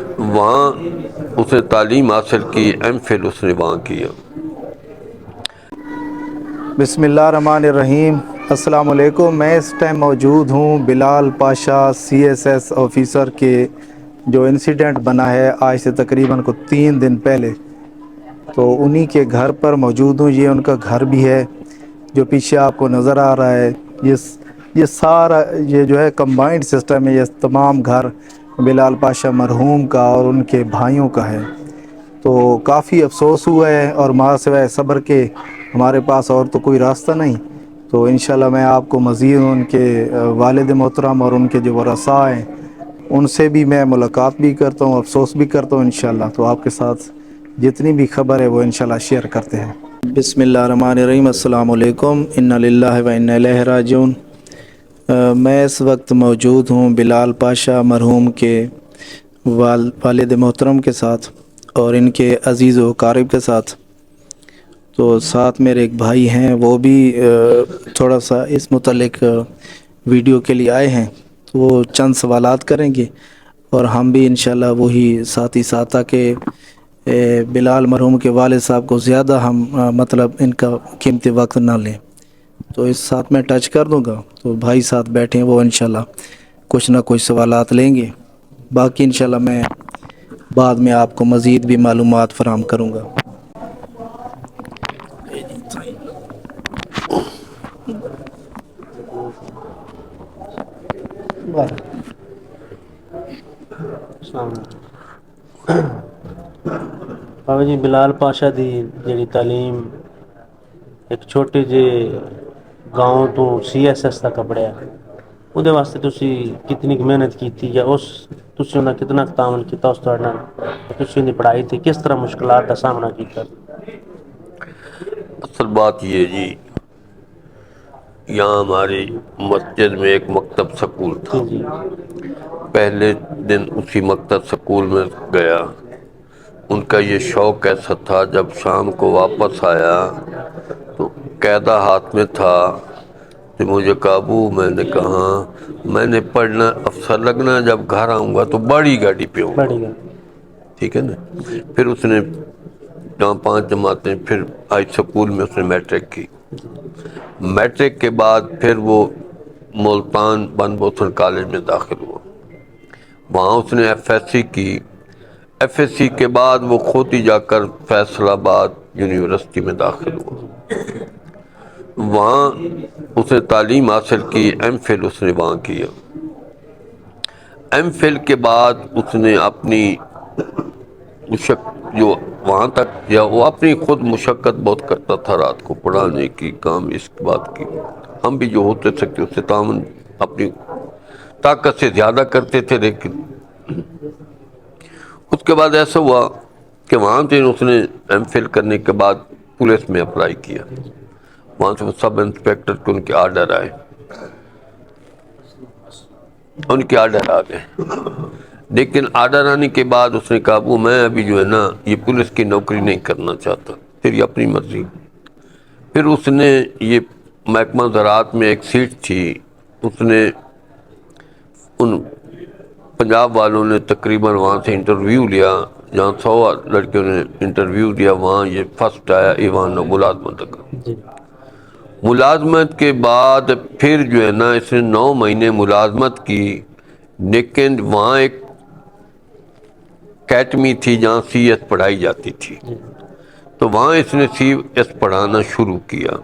وہاں اس نے تعلیم حاصل کی، ایم فل اس نے وہاں کیا۔ بسم اللہ الرحمن الرحیم۔ السلام علیکم۔ میں اس ٹائم موجود ہوں Bilal Pasha C S S officer کے جو انسیڈنٹ بنا ہے آج سے تقریباً 3 دن پہلے، تو انہی کے گھر پر موجود ہوں۔ یہ ان کا گھر بھی ہے جو پیچھے آپ کو نظر آ رہا ہے۔ یہ سارا یہ جو ہے کمبائنڈ سسٹم ہے، یہ تمام گھر بلال پاشا مرحوم کا اور ان کے بھائیوں کا ہے۔ تو کافی افسوس ہوا ہے، اور ماں سوائے صبر کے ہمارے پاس اور تو کوئی راستہ نہیں۔ تو انشاءاللہ میں آپ کو مزید ان کے والد محترم اور ان کے جو ورثاء ہیں ان سے بھی میں ملاقات بھی کرتا ہوں، افسوس بھی کرتا ہوں انشاءاللہ۔ تو آپ کے ساتھ جتنی بھی خبر ہے وہ انشاءاللہ شیئر کرتے ہیں۔ بسم اللہ الرحمن الرحیم۔ السلام علیکم۔ انا للہ و انا الیہ راجعون۔ میں اس وقت موجود ہوں بلال پاشا مرحوم کے والد محترم کے ساتھ اور ان کے عزیز و اقارب کے ساتھ۔ تو ساتھ میرے ایک بھائی ہیں، وہ بھی تھوڑا سا اس متعلق ویڈیو کے لیے آئے ہیں، تو وہ چند سوالات کریں گے، اور ہم بھی انشاءاللہ وہی ساتھ ہی ساتھ، تاکہ بلال مرحوم کے والد صاحب کو زیادہ ہم مطلب ان کا قیمتی وقت نہ لیں۔ تو اس ساتھ میں ٹچ کر دوں گا، تو بھائی ساتھ بیٹھے ہیں، وہ انشاءاللہ کچھ نہ کچھ سوالات لیں گے۔ باقی انشاءاللہ میں بعد میں آپ کو مزید بھی معلومات فراہم کروں گا۔ السلام علیکم۔ بابا جی، بلال پاشا دی جڑی تعلیم ایک چھوٹے جے گاؤں تو سی ایس ایس تک پڑھیا، ਉਹਦੇ ਵਾਸਤੇ ਤੁਸੀਂ ਕਿੰਨੀ ਕੁ ਮਿਹਨਤ ਕੀਤੀ, ਜਾਂ ਤੁਸੀਂ ਉਹਨਾਂ ਕਿਤਨਾ ਤਾਮਨ ਕੀਤਾ ਉਸ ਤੁਹਾਡੇ ਨਾਲ, ਤੁਸੀਂ ਉਹਦੀ ਪੜ੍ਹਾਈ ਤੇ ਕਿਸ ਤਰ੍ਹਾਂ ਮੁਸ਼ਕਲਾਂ ਦਾ ਸਾਹਮਣਾ ਕੀਤਾ؟ اصل بات یہ جی، یہاں ہماری مسجد میں ایک مکتب سکول تھا۔ جی جی پہلے دن اسی مکتب سکول میں گیا، ان کا یہ شوق ایسا تھا، جب شام کو واپس آیا تو قاعدہ ہاتھ میں تھا، کہ مجھے کابو، میں نے کہا میں نے پڑھنا افسر لگنا، جب گھر آؤں گا تو بڑی گاڑی پہ ہوں گا، بڑی گل ٹھیک ہے نا۔ پھر اس نے 5 جماعتیں، پھر ہائی سکول میں اس نے میٹرک کی۔ میٹرک کے بعد پھر وہ ملتان بن بوسن کالج میں داخل ہوا، وہاں اس نے ایف ایس سی کی۔ ایف ایس سی کے بعد وہ خود ہی جا کر فیصل آباد یونیورسٹی میں داخل ہوا، وہاں اس نے تعلیم حاصل کی، ایم فل اس نے وہاں کیا۔ ایم فل کے بعد اس نے اپنی جو وہاں تک یا وہ اپنی خود مشقت بہت کرتا تھا، رات کو پڑھانے کی، کام اس بات کی۔ ہم بھی جو ہوتے سکتے اس سے تعاون اپنی طاقت سے زیادہ کرتے تھے، لیکن اس کے بعد ایسا ہوا کہ وہاں سے اس نے ایم فل کرنے کے بعد پولیس میں اپلائی کیا، وہاں سے وہ سب انسپیکٹر کے ان کے آرڈر آئے، ان کے آرڈر آ گئے۔ لیکن آرڈر آنے کے بعد اس نے کہا وہ میں ابھی جو ہے نا یہ پولیس کی نوکری نہیں کرنا چاہتا، پھر یہ اپنی مرضی۔ پھر اس نے یہ محکمہ زراعت میں ایک سیٹ تھی، اس نے ان پنجاب والوں نے تقریباً وہاں سے انٹرویو لیا، جہاں 100 لڑکیوں نے انٹرویو دیا، وہاں یہ فرسٹ آیا ایوان ملازمت کا۔ جی ملازمت کے بعد پھر جو ہے نا اس نے 9 مہینے ملازمت کی، لیکن وہاں ایک اکیڈمی تھی جہاں سی ایس پڑھائی جاتی تھی، تو وہاں اس نے سی ایس پڑھانا شروع کیا۔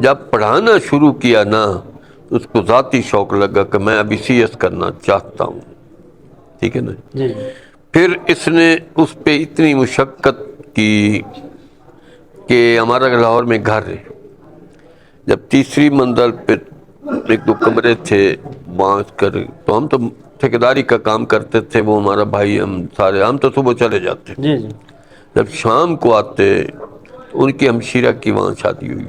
جب پڑھانا شروع کیا نا تو اس کو ذاتی شوق لگا کہ میں ابھی سی ایس کرنا چاہتا ہوں، ٹھیک ہے نا۔ جی پھر اس نے اس پہ اتنی مشقت کی کہ ہمارا لاہور میں گھر ہے، جب تیسری منزل پہ 1-2 کمرے تھے وہاں کر، تو ہم تو ٹھیکیداری کا کام کرتے تھے، وہ ہمارا بھائی، ہم تو صبح چلے جاتے، جی جی جب شام کو آتے تو ان کی ہمشیرہ کی وہاں شادی ہوئی،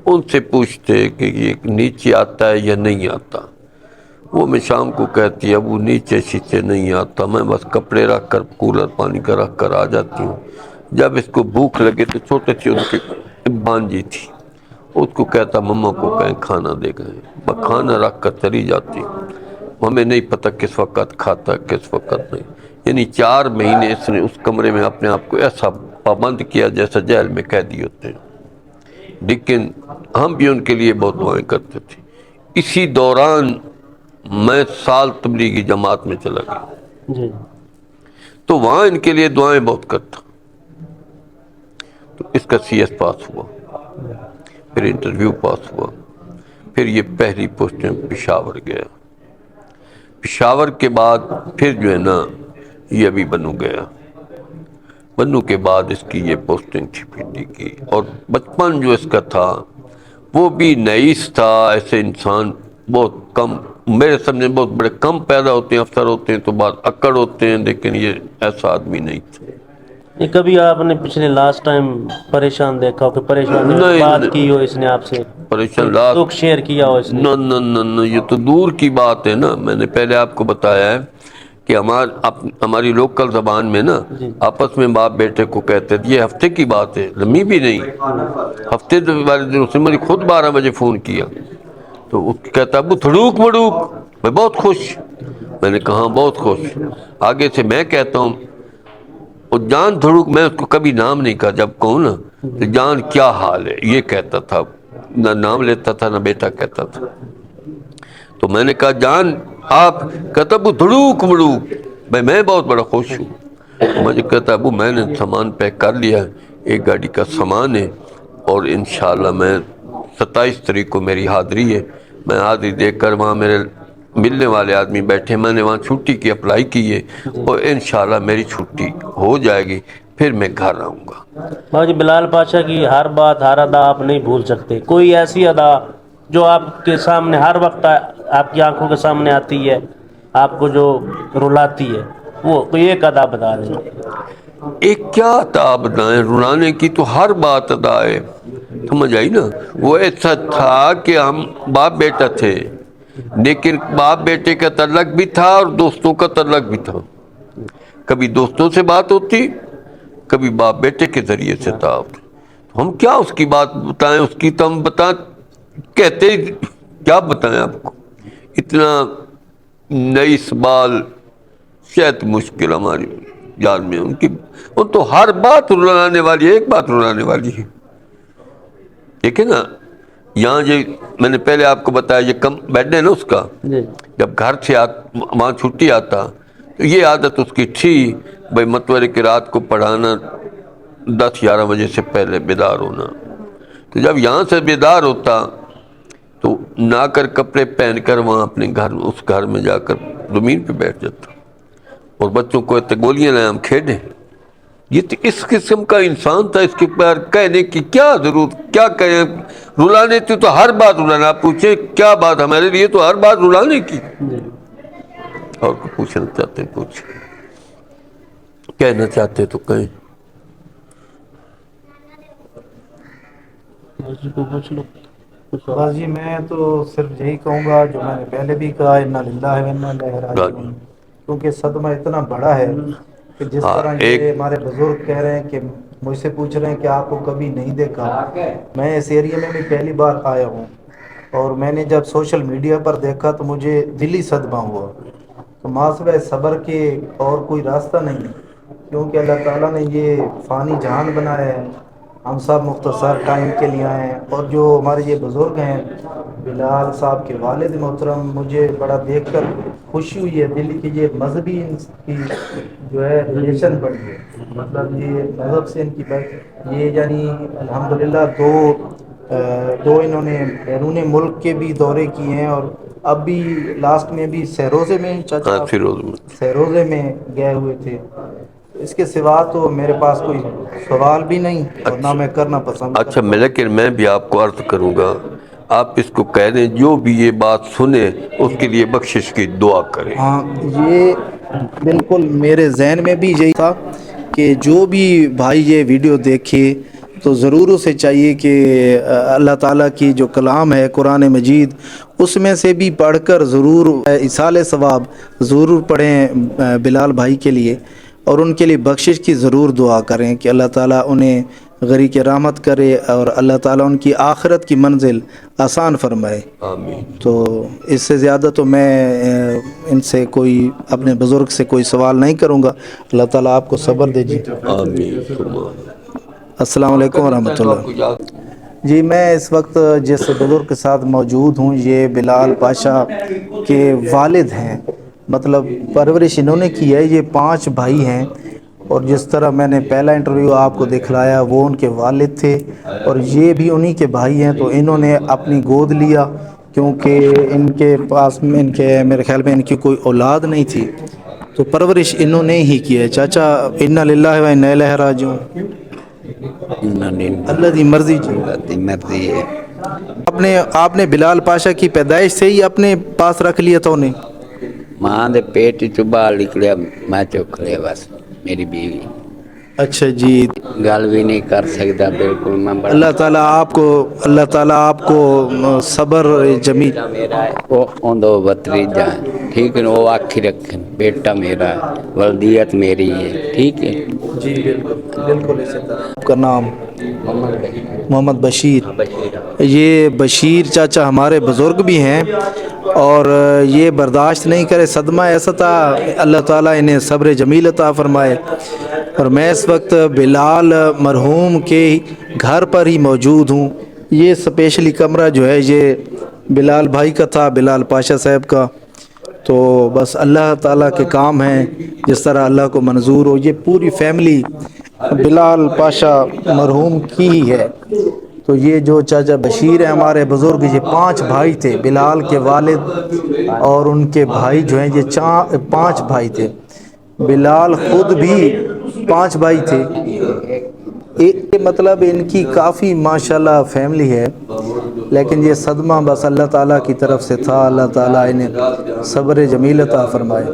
ان سے پوچھتے کہ یہ نیچے آتا ہے یا نہیں آتا، وہ میں شام کو کہتی اب وہ نیچے شیچے نہیں آتا، میں بس کپڑے رکھ کر کولر پانی کا رکھ کر آ جاتی ہوں۔ جب اس کو بھوک لگے تو چھوٹے سے ان کی بانجی تھی، اس کو کہتا مما کو کہیں کھانا دے گئے، کھانا رکھ کر چلی جاتی، ہمیں نہیں پتہ کس وقت کھاتا کس وقت نہیں۔ یعنی 4 مہینے اس نے اس کمرے میں اپنے آپ کو ایسا پابند کیا جیسا جیل میں قیدی ہوتے ہیں، لیکن ہم بھی ان کے لیے بہت دعائیں کرتے تھے۔ اسی دوران میں سال تبلیغی جماعت میں چلا گیا، جی تو وہاں ان کے لیے دعائیں بہت کرتا۔ تو اس کا سی ایس پاس ہوا، پھر انٹرویو پاس ہوا، پھر یہ پہلی پوسٹنگ پشاور گیا، پشاور کے بعد پھر جو ہے نا یہ ابھی بنو گیا، بنو کے بعد اس کی یہ پوسٹنگ تھی پنڈی کی۔ اور بچپن جو اس کا تھا وہ بھی نئیس تھا، ایسے انسان بہت کم، میرے سامنے بہت بڑے کم پیدا ہوتے ہیں، افسر ہوتے ہیں تو بعض اکڑ ہوتے ہیں، لیکن یہ ایسا آدمی نہیں تھا۔ یہ کبھی آپ نے پچھلے لاسٹ ٹائم پریشان دیکھا ہو کہ پریشان نہیں بات کی ہو اس نے آپ سے، پریشان دکھ شیئر کیا ہو اس نے؟ نہ یہ تو دور کی بات ہے نا۔ میں نے پہلے آپ کو بتایا ہے کہ ہماری لوکل زبان میں نا جی آپس میں باپ بیٹے کو کہتے تھے، یہ ہفتے کی بات ہے، لمبی بھی نہیں، ہفتے والے دن اس نے مجھے خود 12 بجے فون کیا، تو وہ کہتا ابو تھڑوک مڑوک، میں بہت خوش۔ میں نے کہا بہت خوش۔ آگے سے میں کہتا ہوں اور جان تھڑوک، میں اس کو کبھی نام نہیں کہا، جب کہوں نا تو جان کیا حال ہے یہ کہتا تھا، نہ نام لیتا تھا نہ بیٹا کہتا تھا۔ تو میں نے کہا جان آپ، کہتا ابو تھڑوک مڑوک، بھائی میں بہت بڑا خوش ہوں۔ مجھے کہتا ابو میں نے سامان پیک کر لیا، ایک گاڑی کا سامان ہے، اور انشاءاللہ میں 27 تاریخ کو میری حاضری ہے، میں حاضری دے کر وہاں میرے ملنے والے آدمی بیٹھے، میں نے وہاں چھٹی کی اپلائی کی ہے، اور انشاءاللہ میری چھٹی ہو جائے گی، پھر میں گھر آؤں گا۔ بابا جی بلال پاشا کی ہر بات ہر ادا آپ نہیں بھول سکتے، کوئی ایسی ادا جو آپ کے سامنے ہر وقت آپ کی آنکھوں کے سامنے آتی ہے، آپ کو جو رلاتی ہے، وہ کوئی ایک ادا بتا دیں۔ ایک کیا تھا بتائیں، رلانے کی تو ہر بات ادا ہے، سمجھ آئی نا۔ وہ ایسا تھا کہ ہم باپ بیٹا تھے، لیکن باپ بیٹے کا تعلق بھی تھا اور دوستوں کا تعلق بھی تھا۔ کبھی دوستوں سے بات ہوتی، کبھی باپ بیٹے کے ذریعے سے تھا۔ ہم کیا اس کی بات بتائیں، اس کی تو ہم کہتے کیا بتائیں آپ کو، اتنا نئی سبال شاید مشکل ہماری جان میں ان کی، وہ تو ہر بات رلانے والی ہے، ایک بات رلانے والی ہے۔ دیکھیں نا یہاں جو میں نے پہلے آپ کو بتایا یہ کم بیڈ ہے نا اس کا، جی جب گھر سے وہاں چھٹی آتا تو یہ عادت اس کی تھی بھائی متورے کی رات کو پڑھانا، 10-11 بجے سے پہلے بیدار ہونا۔ تو جب یہاں سے بیدار ہوتا تو نہ کر کپڑے پہن کر وہاں اپنے گھر، اس گھر میں جا کر زمین پہ بیٹھ جاتا، اور بچوں کو گولیاں لائیں ہم کھیلیں۔ یہ تو اس قسم کا انسان تھا، اس کے پر کہنے کی کیا ضرورت، کیا کہیں، رلانے تھی تو ہر بات رلانا، آپ پوچھیں کیا بات، ہمارے لیے تو ہر بات رلانے کی۔ جی اور کو پوچھنا چاہتے ہیں پوچھیں، کہنا چاہتے تو کہیں۔ پوچھ لو۔ بس جی میں تو صرف یہی کہوں گا جو میں نے پہلے بھی کہا، انا للہ و انا الیہ راجعون، کیونکہ صدمہ اتنا بڑا ہے کہ جس ہاں طرح ایک یہ ہمارے بزرگ کہہ رہے ہیں کہ مجھ سے پوچھ رہے ہیں کہ آپ کو کبھی نہیں دیکھا، میں اس ایریے میں بھی پہلی بار آیا ہوں، اور میں نے جب سوشل میڈیا پر دیکھا تو مجھے دلی صدمہ ہوا، تو ماسوائے صبر کے اور کوئی راستہ نہیں، کیونکہ اللہ تعالیٰ نے یہ فانی جہان بنایا ہے، ہم سب مختصر ٹائم کے لیے آئے ہیں، اور جو ہمارے یہ بزرگ ہیں بلال صاحب کے والد محترم، مجھے بڑا دیکھ کر خوشی ہوئی ہے دل کی، یہ مذہبی ان کی جو ہے ریلیشن بڑی ہے، مطلب یہ مذہب سے ان کی یہ یعنی الحمدللہ دو انہوں نے بیرون ملک کے بھی دورے کیے ہیں، اور اب بھی لاسٹ میں بھی سہروزے میں چاچا فیروز میں سہروزے میں گئے ہوئے تھے۔ اس کے سوا تو میرے پاس کوئی سوال بھی نہیں، اور نہ میں کرنا پسند اچھا، کرتا ہوں۔ لیکن میں بھی آپ کو عرض کروں گا، آپ اس کو کہہ دیں جو بھی یہ بات سنے اس کے لیے بخشش کی دعا کرے۔ ہاں یہ بالکل میرے ذہن میں بھی یہی تھا کہ جو بھی بھائی یہ ویڈیو دیکھے تو ضرور اسے چاہیے کہ اللہ تعالیٰ کی جو کلام ہے قرآن مجید، اس میں سے بھی پڑھ کر ضرور ایصال ثواب ضرور پڑھیں بلال بھائی کے لیے، اور ان کے لیے بخشش کی ضرور دعا کریں کہ اللہ تعالیٰ انہیں غریق رحمت کرے اور اللہ تعالیٰ ان کی آخرت کی منزل آسان فرمائے۔ آمین تو اس سے زیادہ تو میں ان سے کوئی اپنے بزرگ سے کوئی سوال نہیں کروں گا، اللہ تعالیٰ آپ کو صبر دے جی۔ آمین السلام علیکم ورحمۃ اللہ۔ جی میں اس وقت جس بزرگ کے ساتھ موجود ہوں یہ بلال پاشا کے والد ہیں، مطلب پرورش انہوں نے کی ہے، یہ 5 بھائی ہیں، اور جس طرح میں نے پہلا انٹرویو آپ کو دکھلایا وہ ان کے والد تھے، اور یہ بھی انہی کے بھائی ہیں، تو انہوں نے اپنی گود لیا کیونکہ ان کے پاس میرے خیال میں ان کی کوئی اولاد نہیں تھی، تو پرورش انہوں نے ہی کی ہے۔ چاچا انا للہ و انا الیہ راجعون، اللہ دی مرضی جی۔ مرضی ہے۔ آپ نے بلال پاشا کی پیدائش سے ہی اپنے پاس رکھ لیا تھا انہیں؟ ماں دے پیٹ چ باہر نکلیا میں چک لیا بس، میری بیوی اچھا جی، گل بھی نہیں کر سکتا بالکل میں بڑا اللہ تعالیٰ آپ کو صبر جمیل۔ بیٹا میرا ہے وہ اندو بتریجا ہے، ٹھیک ہے، وہ آخی رکھن بیٹا میرا ہے، ولدیت میری ہے، ٹھیک ہے جی بالکل اسی طرح۔ آپ کا نام؟ محمد بشیر۔ یہ بشیر چاچا ہمارے بزرگ بھی ہیں، اور یہ برداشت نہیں کرے، صدمہ ایسا تھا، اللہ تعالیٰ انہیں صبر جمیل عطا فرمائے۔ اور میں اس وقت بلال مرحوم کے گھر پر ہی موجود ہوں۔ یہ اسپیشلی کمرہ جو ہے یہ بلال بھائی کا تھا، بلال پاشا صاحب کا، تو بس اللہ تعالیٰ کے کام ہیں جس طرح اللہ کو منظور ہو۔ یہ پوری فیملی بلال پاشا مرحوم کی ہی ہے۔ تو یہ جو چاچا بشیر ہیں ہمارے بزرگ، یہ 5 بھائی تھے، بلال کے والد اور ان کے بھائی جو ہیں یہ 5 بھائی تھے، بلال خود بھی 5 بھائی تھے۔ مطلب ان کی کافی ماشاءاللہ فیملی ہے، لیکن یہ صدمہ بس اللہ تعالیٰ کی طرف سے تھا، اللہ تعالیٰ انہیں صبر جمیل عطا فرمائے۔